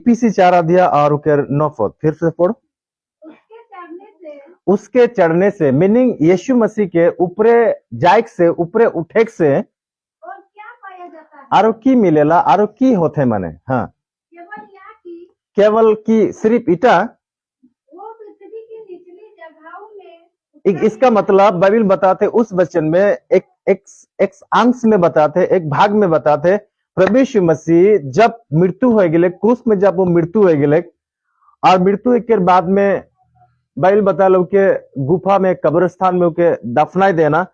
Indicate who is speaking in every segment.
Speaker 1: EPC 4 अध्याय और उसके 9 पद फिर से पढ़ो। उसके चढ़ने से मीनिंग यीशु मसीह के ऊपरे जायक से ऊपरे उठेक से
Speaker 2: और क्या पाया जाता है?
Speaker 1: आरो की मिलेला आरो की होते माने। हाँ,
Speaker 2: केवल या कि
Speaker 1: केवल की सिर्फ इटा
Speaker 2: वो पृथ्वी की निचली जगहों में
Speaker 1: इसका मतलब बाइबल बताते उस वचन में एक अंश में बताते, एक भाग में बताते, प्रभु यीशु मसीह जब मृत्यु हो गए क्रूस में, जब वो मृत्यु हो गए और मृत्यु के बाद में बाइबल बता लो के गुफा में कब्रिस्तान में के दफनाई देना।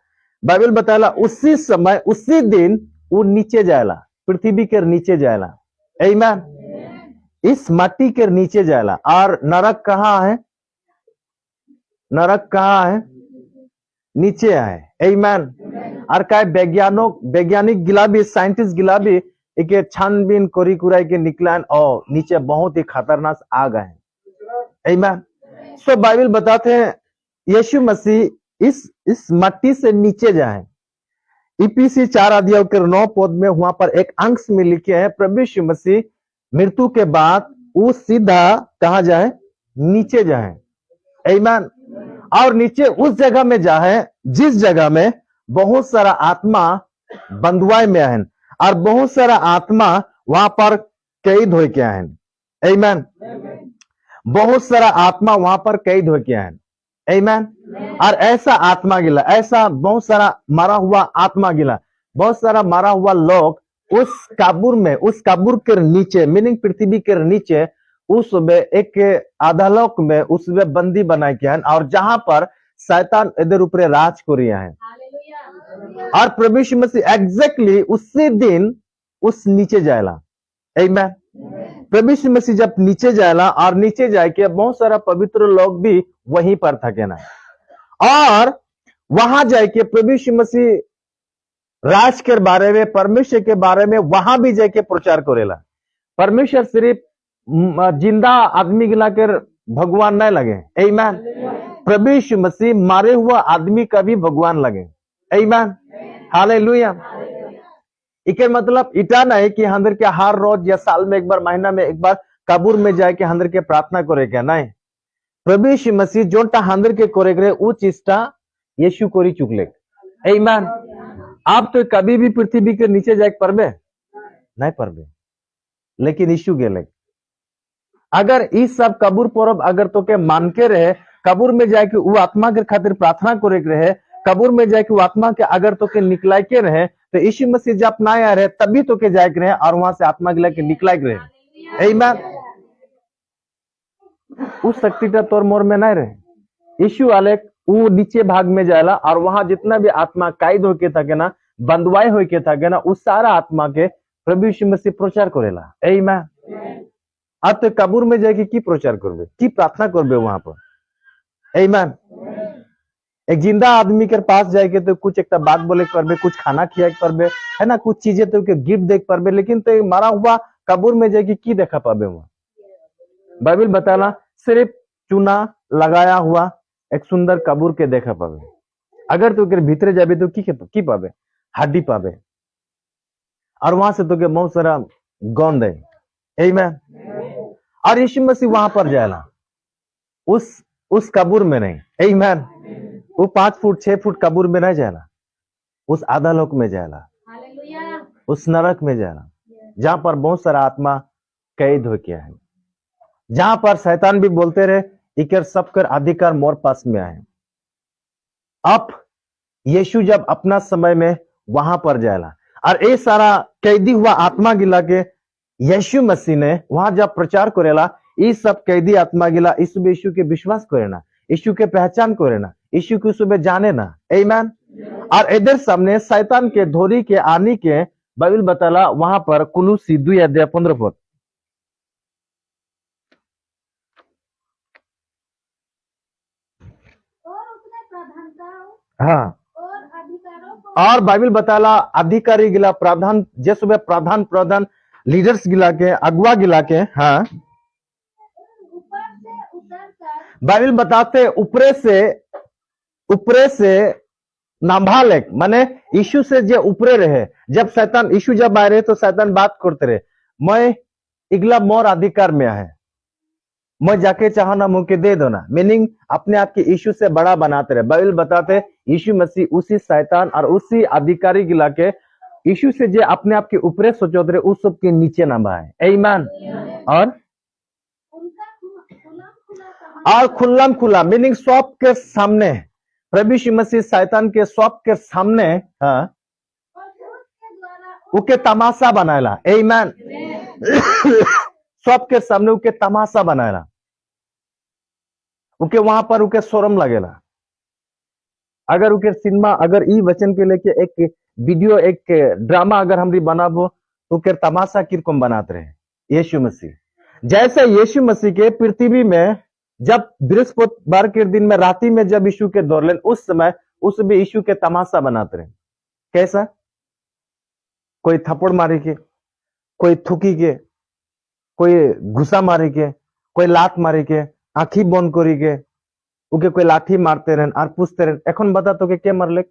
Speaker 1: बाइबल बताला उसी समय उसी दिन वो नीचे जाएला, पृथ्वी के नीचे जाएला। आमीन। इस माटी के नीचे जाएला। और नरक कहाँ है? नरक कहाँ है? नीचे है। आमीन। और काय वैज्ञानिक गिला भी, साइंटिस्ट गिला भी एक छानबीन कोरी कुराई के निकलान और नीचे बहुत ही खतरनाक आग है। आमीन। सो बाइबल बताते हैं यीशु मसीह इस मट्टी से नीचे जाए। इपीसी 4 अध्याय के 9 पद में वहां पर एक अंश में लिखे हैं प्रभु यीशु मसीह मृत्यु के बाद वो सीधा कहा जाए? नीचे जाए। आमीन। और नीचे उस जगह में जाए जिस जगह में बहुत सारा आत्मा बंधुआई में है और बहुत सारा आत्मा वहां पर कैद हो के हैं। आमीन। बहुत सारा आत्मा वहां पर कैद हो के हैं। आमीन। और ऐसा आत्मा गिला, ऐसा बहुत सारा मारा हुआ आत्मा गिला, बहुत सारा मारा हुआ लोग उस कब्र में, उस कब्र के नीचे मीनिंग पृथ्वी के नीचे उस एक अधोलोक में उसमें बंदी बनाए के हैं और जहां पर शैतान इधर ऊपर राज कर रहा है। और प्रभु यीशु मसीह एग्जैक्टली उसी दिन उस नीचे जाएला। आमीन। प्रभु यीशु मसीह जब नीचे जाएला और नीचे जाके बहुत सारा पवित्र लोग भी वहीं पर थके ना और वहां जाके प्रभु यीशु मसीह राज के बारे में, परमेश्वर के बारे में वहां भी जाके प्रचार करेला। परमेश्वर सिर्फ जिंदा आदमी गिला कर भगवान नहीं लगे। आमीन। प्रभु यीशु मसीह मारे हुआ आदमी का भी भगवान लगे। आमीन। हालेलुया। इके मतलब इटा नहीं कि हंदर के हर रोज या साल में एक बार, महीना में एक बार कब्र में जाके हंदर के प्रार्थना करे क्या नहीं। प्रभु यीशु मसीह जोटा हंदर के करे करे वो चीजटा यीशु कोरी चुकले। आमीन। आप तो कभी भी पृथ्वी के नीचे जाके परबे नहीं परबे, लेकिन यीशु गेले। अगर इस सब कब्र परब अगर तो के मान के रहे, कब्र में जाके वो आत्मा के खातिर प्रार्थना करे रहे, कब्र में जाके वो आत्मा के अगर तो के निकला के रहे, तो यीशु मसीह जब ना आ रहे तभी तो के जाए रहे और वहां से आत्मा गिला के निकला के रहे। आमीन। उस शक्तिटा तोर मोर में नहीं रहे। यीशु वाले वो नीचे भाग में जाएला और वहां जितना भी आत्मा कैद होके थके ना, बंधुआई होके थके ना, उस सारा आत्मा के प्रभु यीशु मसीह प्रचार करेला। आमीन। अब तो कब्र में जाके की प्रचार करबे, की प्रार्थना करबे वहां पर। आमीन। एक जिंदा आदमी के पास जाके तो कुछ एक बात बोले करबे, कुछ खाना खिया करबे, है ना, कुछ चीजें तो के गिफ्ट देख पाबे, लेकिन तो मारा हुआ कब्र में जाके की देखा पाबे वहां। बाइबल बताला सिर्फ चूना लगाया हुआ एक सुंदर कब्र के देखा पाबे। अगर तो के भीतर जाबे तो की पाबे? हड्डी पाबे और वहां से तो के बहुत सारा गंध है। आमीन। और यीशु मसीह वहां पर जाएला उस कब्र में नहीं। आमीन। वो 5 फुट 6 फुट कब्र में नहीं जाएला, उस आधा लोक में जाएला, उस नरक में जाएला जहां पर बहुत सारा आत्मा कैद हो गया है, जहां पर शैतान भी बोलते रहे इकर सबकर अधिकार मोर पास में आए। अब यीशु जब अपना समय में वहां पर जाएला और ये सारा कैदी हुआ आत्मा गिला के यीशु मसीह ने वहां जब प्रचार करेला, इस सब कैदी आत्मा गिला इस यीशु के विश्वास करे ना, यीशु के पहचान करे ना, यीशु के सुबह जाने ना। आमीन। और इधर सामने शैतान के धोरी के आने के बाइबल बताला वहां पर कुलुसी 2 अध्याय 15 पद।
Speaker 2: और उसने प्रधानताओं
Speaker 1: हाँ,
Speaker 2: और अधिकारों को
Speaker 1: और बाइबल बताला अधिकारी गिला प्रधान जे सुबह प्रधान लीडर्स गिला के, अगुआ गिला के। हाँ,
Speaker 2: ऊपर से उतरकर
Speaker 1: बाइबल बताते ऊपरे से नाभालेक माने यीशु से जे ऊपरे रहे। जब शैतान यीशु जब आए रहे तो शैतान बात करते रहे, मैं इगला मोर अधिकार में है, मैं जाके चाहना मुझे दे दो ना। मीनिंग अपने आप के यीशु से बड़ा बनाते रहे। बाइबल बताते यीशु मसीह उसी शैतान और उसी अधिकारी गिला के यीशु से जे अपने आप के ऊपर सोचते रहे उस सब के नीचे ना भाई। आमीन। और
Speaker 2: उनका खुला
Speaker 1: खुल्लम खुला मीनिंग सब के सामने प्रभु यीशु मसीह शैतान के सब के सामने हाँ
Speaker 2: और क्रूस के द्वारा
Speaker 1: उके तमाशा बनाएला। आमीन। सब के सामने उके तमाशा बनाएला, उके वहां पर उके शोरम लगेला। अगर उके सिनेमा अगर ई वचन के लेके एक वीडियो एक ड्रामा अगर हमरी बनाबो तो उके तमाशा किरकम बनाते रहे यीशु मसीह। जैसे यीशु मसीह के पृथ्वी में जब बृहस्पतिवार के दिन में राति में जब यीशु के दौड़लन उस समय उस भी यीशु के तमाशा बनाते रहे। कैसा? कोई थप्पड़ मारे के, कोई थूकी के, कोई घुसा मारे के, कोई लात मारे के, आंखी बंद करी के उके कोई लाठी मारते रहन और पूछते रहन एखन बता तो के मरले।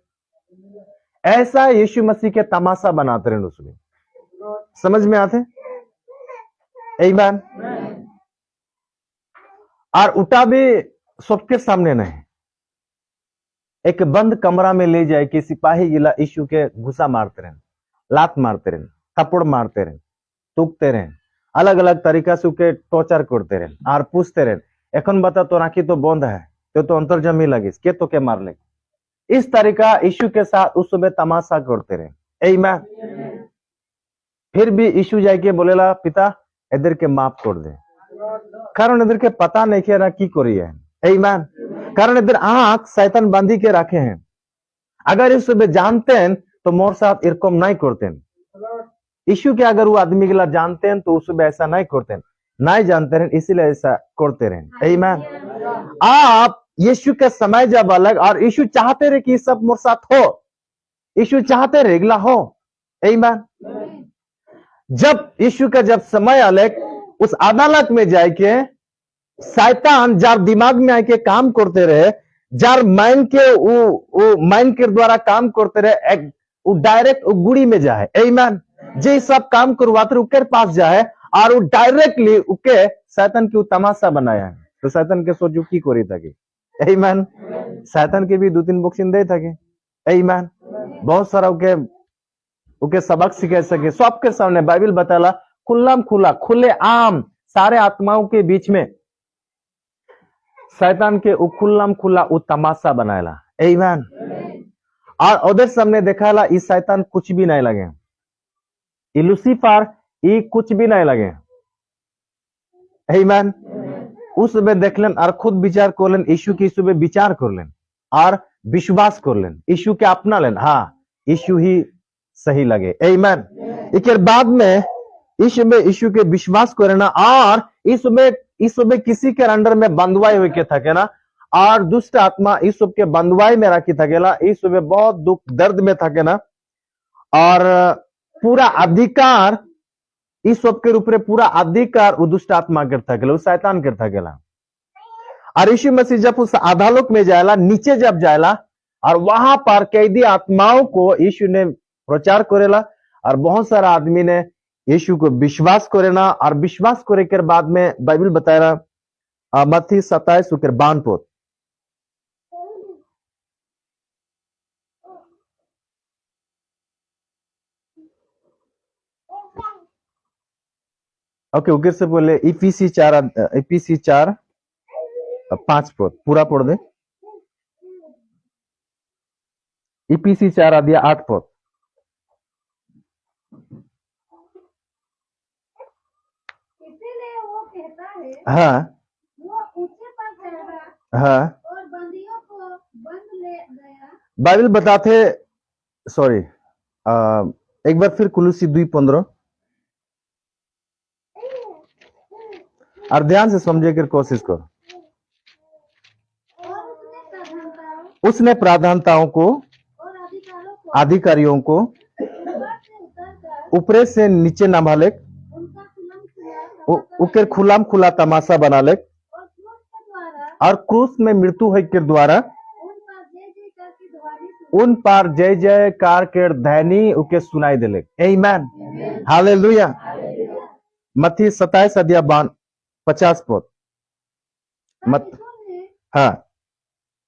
Speaker 1: ऐसा यीशु मसीह के तमाशा बनाते रहन उसमें। समझ में आते? आमीन। और उठा भी सबके सामने नहीं, एक बंद कमरा में ले जाए कि सिपाही गिला यीशु के घुसा मारते रहन, लात मारते रहन, थप्पड़ मारते रहन, टूकते रहन, अलग अलग तरीका से उके टॉर्चर करते रहन और पूछते रहन एखन बता तो आंखी तो बंद है तो अंतर जमी लगिस के तो के मार ले। इस तरीका यीशु के साथ उस समय तमाशा करते रहे। आमीन। फिर भी यीशु जाके बोलेला पिता इधर के माफ कर दे, कारण इधर के पता नहीं कि ना की करी है। आमीन। कारण इधर आंख शैतान बांधी के रखे हैं, अगर इस समय जानते हैं तो मोर साथ इरकम नहीं करते हैं। यीशु के अगर वो आदमी के लिए जानते हैं तो उसमें ऐसा नहीं करते हैं, नहीं जानते हैं इसीलिए ऐसा करते रहे। आमीन। आप यीशु के समय जब अलग और यीशु चाहते रहे कि सब मोर साथ हो, यीशु चाहते रहे अगला हो। आमीन। जब यीशु का जब समय अलग उस अदालत में जाके शैतान जार दिमाग में आके काम करते रहे, जार माइंड के वो माइंड के द्वारा काम करते रहे, वो डायरेक्ट वो गुड़ी में जाए। आमीन। जे सब काम करवाते उनके पास जाए और वो डायरेक्टली उके शैतान की तमाशा बनाया है। तो शैतान के सोचो की करी थके। आमीन। शैतान के भी 2-3 बॉक्सिंग दे थके। आमीन। बहुत सारा उके सबक सिखा सके सबके सामने। बाइबल बताला खुल्लम खुला खुले आम सारे आत्माओं के बीच में शैतान के खुल्लम खुला वो तमाशा बनाएला। आमीन। और उधर सामने देखाला इस शैतान कुछ भी नहीं लगे, ये लूसीफर ये कुछ भी नहीं लगे। आमीन। उस समय देखलन और खुद विचार कर लेन, यीशु के सुबह विचार कर लेन और विश्वास कर लेन, यीशु के अपना लेन। हाँ यीशु ही सही लगे। आमीन। इसके बाद में यीशु के विश्वास करना और इस समय किसी के अंडर में बंधवाई हुई के थके ना और दुष्ट आत्मा इस सब के बंधवाई में रखी थकेला, इस समय बहुत दुख दर्द में थके ना और पूरा अधिकार इस सब के ऊपर पूरा अधिकार वो दुष्ट आत्मा करता गेला, वो शैतान करता गेला। और यीशु मसीह जब उस अधोलोक में जाएला, नीचे जब जाएला और वहां पर कैदी आत्माओं को यीशु ने प्रचार करेला और बहुत सारा आदमी ने यीशु को विश्वास करेना और विश्वास करे के बाद में बाइबल बताएला मत्ती 27:52 पोत। ओके उधर से बोले इफिसी 4:5 पोत पूरा पढ़ दे। इफिसी 4:8 पोत।
Speaker 2: इसीलिए वो कहता है
Speaker 1: हाँ
Speaker 2: वो ऊंचे पर चढ़ा
Speaker 1: हाँ
Speaker 2: और बंदियों को बंद ले गया।
Speaker 1: बाइबल बताते सॉरी एक बार फिर कुलुसी 2:15 और ध्यान से समझे कर कोशिश करो।
Speaker 2: और
Speaker 1: उसने प्रधानताओं को
Speaker 2: और
Speaker 1: अधिकारियों को ऊपर से नीचे न भाले
Speaker 2: उनका खुला
Speaker 1: उकर खुलाम खुला तमाशा बना ले
Speaker 2: और क्रूस के द्वारा
Speaker 1: और क्रूस में मृत्यु है के द्वारा
Speaker 2: उन पर जय जयकार की ध्वनि
Speaker 1: उन पार जय जयकार के धैनी उके सुनाई देले। आमीन। हालेलुया। मत्ती 27 अध्याय 50 पद।
Speaker 2: तब
Speaker 1: मत
Speaker 2: यीशु ने
Speaker 1: हाँ,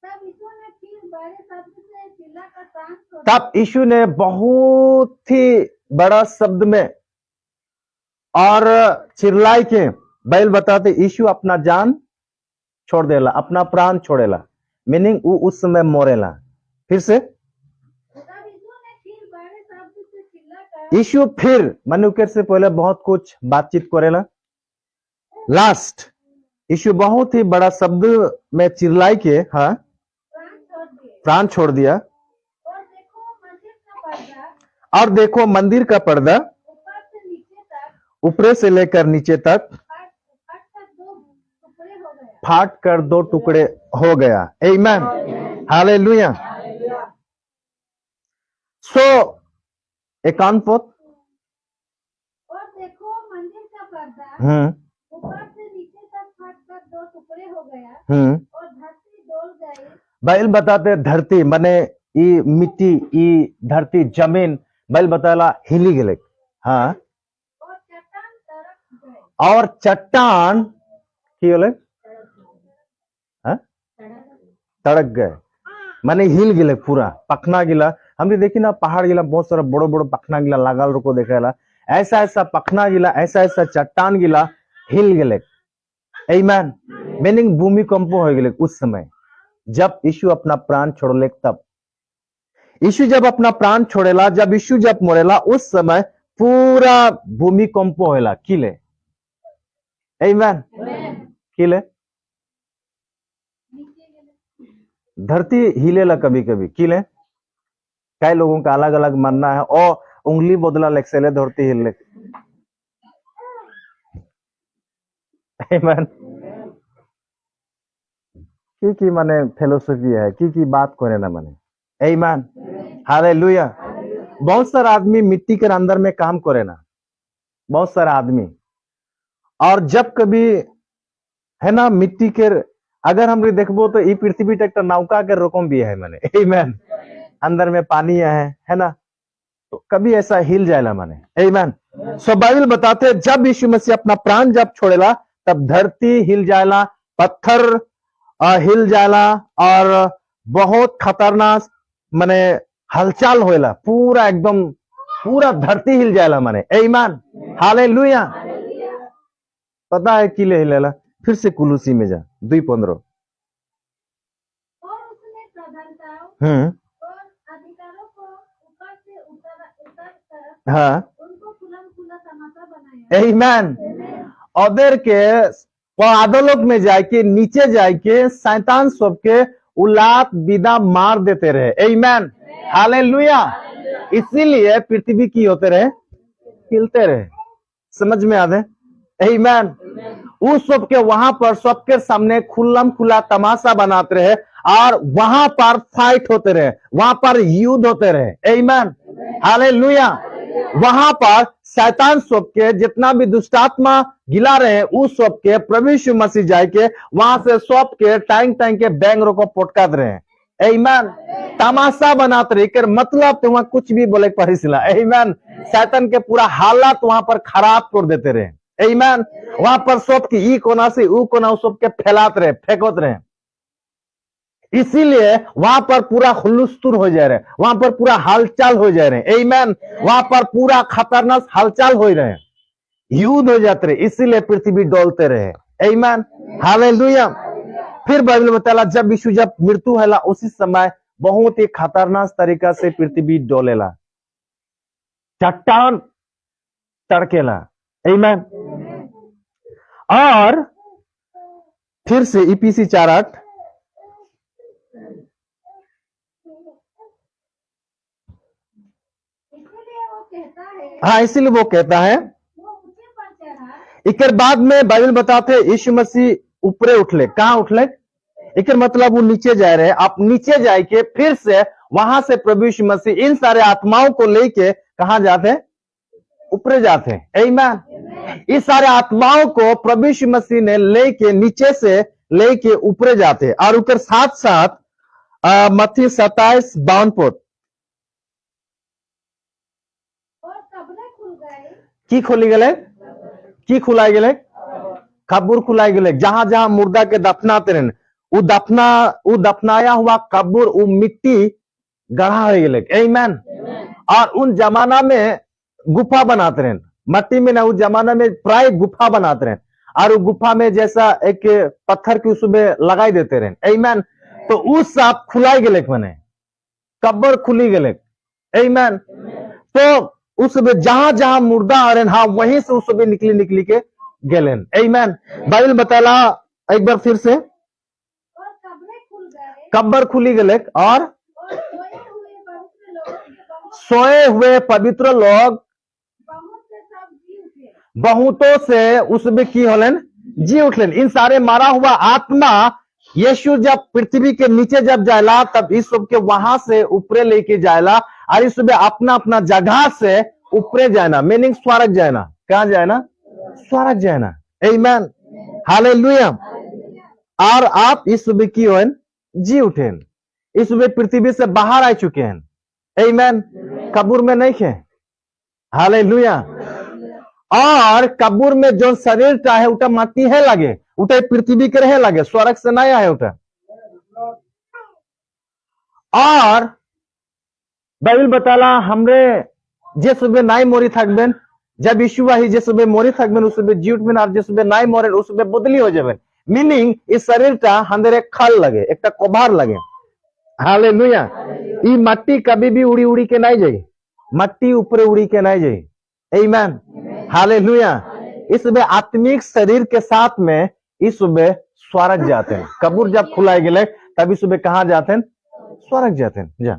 Speaker 2: फिर बड़े शब्द से चिल्लाकर प्राण छोड़
Speaker 1: तब यीशु ने बहुत ही बड़ा शब्द में और चिल्लाई के बैल बताते यीशु अपना जान छोड़ देला, अपना प्राण छोड़ेला, मीनिंग वो उस समय मोरेला। फिर से
Speaker 2: तब यीशु ने फिर बड़े शब्द से चिल्लाकर
Speaker 1: यीशु फिर मनुष्य से पहले बहुत कुछ बातचीत करेला। लास्ट यीशु बहुत ही बड़ा शब्द में चिल्लाई के हाँ
Speaker 2: प्राण छोड़ दिए।
Speaker 1: प्राण छोड़ दिया।
Speaker 2: और देखो मंदिर का पर्दा
Speaker 1: और देखो मंदिर का पर्दा
Speaker 2: ऊपर से नीचे तक
Speaker 1: ऊपरे से लेकर नीचे तक
Speaker 2: फाट कर 2 टुकड़े हो गया।
Speaker 1: फाट कर 2 टुकड़े हो गया। आमीन, हालेलुया। सो एकांत पद।
Speaker 2: और देखो मंदिर का पर्दा ऊपर से नीचे तक फाट कर 2 टुकड़े हो गया और धरती डोल गई।
Speaker 1: बैल बताते धरती माने ई मिट्टी, ई धरती जमीन बैल बताला हिली गेले। हाँ,
Speaker 2: और चट्टान तरफ गए।
Speaker 1: और चट्टान की होले हाँ? तड़क गए माने हिल गिले, पूरा पखना गिला। हमने देखी ना पहाड़ गिला, बहुत सारा बड़ो बड़ो पखना गिला लागल रुको देखेला। ऐसा ऐसा पखना गिला, ऐसा ऐसा चट्टान गिला, हिल गिले। आमीन, मीनिंग भूमिकंप हो गिले उस समय जब यीशु अपना प्राण छोड़ले। तब यीशु जब अपना प्राण छोड़ेला, जब यीशु जब मरेला, उस समय पूरा भूमिकंप होला। किले आमीन, किले धरती हिलेला कभी कभी। किले कई लोगों का अलग अलग मानना है। और उंगली बदला लेक्सेले धरती हिले। आमीन, की माने फिलोसफी है, की बात करे ना माने। आमीन, हालेलुया। बहुत सारा आदमी मिट्टी के अंदर में काम करे ना, बहुत सारा आदमी। और जब कभी है ना मिट्टी के अगर हम देखबो तो ई पृथ्वी तक नौका के रकम भी है माने। आमीन, अंदर में पानी है ना, तो कभी ऐसा हिल जाएला माने। आमीन। सो बाइबल बताते जब यीशु मसीह अपना प्राण जब छोड़ेला तब धरती हिल जाएला, पत्थर हिल जाएला और बहुत खतरनाक माने हलचल होएला, पूरा एकदम पूरा धरती हिल जाएला माने। आमीन, हालेलुया। पता है किले हिलेला। फिर से कुलुसी में जा 2:15।
Speaker 2: और उसने प्रधानताओं और अधिकारों को ऊपर से उतर
Speaker 1: हाँ,
Speaker 2: उनको खुला तमाशा बनाया।
Speaker 1: आमीन। अदर के पादलोक में जाके नीचे जाके शैतान सबके उलात विदा मार देते रहे। आमीन, हालेलुया। इसीलिए पृथ्वी की होते रहे, हिलते रहे। समझ में आते? आमीन। उस सबके वहां पर सबके सामने खुल्लम खुला तमाशा बनाते रहे और वहां पर फाइट होते रहे, वहां पर युद्ध होते रहे। आमीन, हालेलुया। वहां पर शैतान सबके जितना भी दुष्टात्मा गिला रहे उस सबके प्रभु यीशु मसीह जाके वहां से सबके टाइम टाइम के बैंगरों को पटकाते रहे। आमीन, तमाशा बनाते रहे। कर मतलब तो वहां कुछ भी बोले परिसिला। आमीन, शैतान के पूरा हालात वहां पर खराब कर देते रहे। आमीन, वहां पर सबकी ई कोना से ऊ कोना सबके फैलाते रहे, फेंकते रहे। इसीलिए वहां पर पूरा हुलुस्तुर हो जा रहे, वहां पर पूरा हालचाल हो जा रहे। आमीन, वहां पर पूरा खतरनाक हालचाल हो रहे, युद्ध हो जाते रहे। इसीलिए पृथ्वी डोलते रहे। आमीन, हालेलुया। फिर बाइबल बताला जब यीशु जब मृत्यु होला उसी समय बहुत ही खतरनाक तरीका से पृथ्वी डोलेला, चट्टान तड़केला। आमीन। और फिर से इपीसी 4:8
Speaker 2: इसीलिए वो कहता है,
Speaker 1: हाँ, इसीलिए वो कहता है।
Speaker 2: वो ऊंचे पर चढ़ा।
Speaker 1: इकर बाद में बाइबल बताते यीशु मसीह ऊपरे उठले। कहाँ उठले? इकर मतलब वो नीचे जा रहे। आप नीचे जाके फिर से वहां से प्रभु यीशु मसीह इन सारे आत्माओं को लेके कहा जाते? ऊपरे जाते। आमीन। इस सारे आत्माओं को प्रभु यीशु मसीह ने लेके नीचे से लेके ऊपरे जाते। और उकर साथ साथ मत्ती 27:52
Speaker 2: और कब्रें खुल गई।
Speaker 1: की खोली गले? की खुलाई गेले कब्र खुलाई गेले जहां जहां मुर्दा के दफनाते रहे वो दफनाया हुआ कब्र वो मिट्टी गढ़ा हो गेले आमीन। और उन जमाना में गुफा बनाते रहे मट्टी में ना, उस जमाना में प्राय गुफा बनाते रहे और वो गुफा में जैसा एक पत्थर की उसमें लगाई देते रहे आमीन। तो उस आप खुलाई गेले मने कब्र खुली गेले आमीन। तो उसमें जहां जहां मुर्दा आ रहे हाँ वहीं से उसमें निकली के गेलेन आमीन। बाइबल बताला एक बार फिर से
Speaker 2: और कब्रें खुल गए
Speaker 1: कब्र खुली गेले और
Speaker 2: सोए हुए पवित्र लोग
Speaker 1: सोए हुए पवित्र लोग
Speaker 2: बहुत से सब जी उठे।
Speaker 1: बहुतों से उसमें की होलन जी उठलन। इन सारे मारा हुआ आत्मा यीशु जब पृथ्वी के नीचे जब जायला तब इस सब के वहां से ऊपरे लेके जायला और इस सुबह अपना अपना जगह से ऊपरे जाना मीनिंग स्वर्ग जाना। कहां जाना स्वर्ग जाना आमीन हालेलुया। और आप इस सुबह की होन जी उठेन इस सुबह पृथ्वी से बाहर आ चुके हैं आमीन। कब्र में नहीं है हालेलुया। और कब्र में जो शरीर चाहे उटा माटी है लगे उठे पृथ्वी के रहे लगे स्वर्ग से नहीं आए उठे। और बाइबल बताला हमरे जे सुबह नाई मोरी थकबेन जब यीशु आही जे सुबह मोरी थकबेन उस सुबह जी उठबेन और जे सुबह नाई मोरे उस सुबह बदली हो जाबेन मीनिंग इस शरीरटा हमरे एक खाल लगे एक कभार लगे हालेलुया। ई मट्टी कभी भी उड़ी उड़ी के नहीं जाए मट्टी ऊपर उड़ी के नहीं जाए आमीन हालेलुया। इस सुबह आत्मिक शरीर के साथ में इस सुबह स्वर्ग जाते हैं। कब्र जब खुलाए गेले तब इस सुबह कहां जाते हैं स्वर्ग जाते हैं जा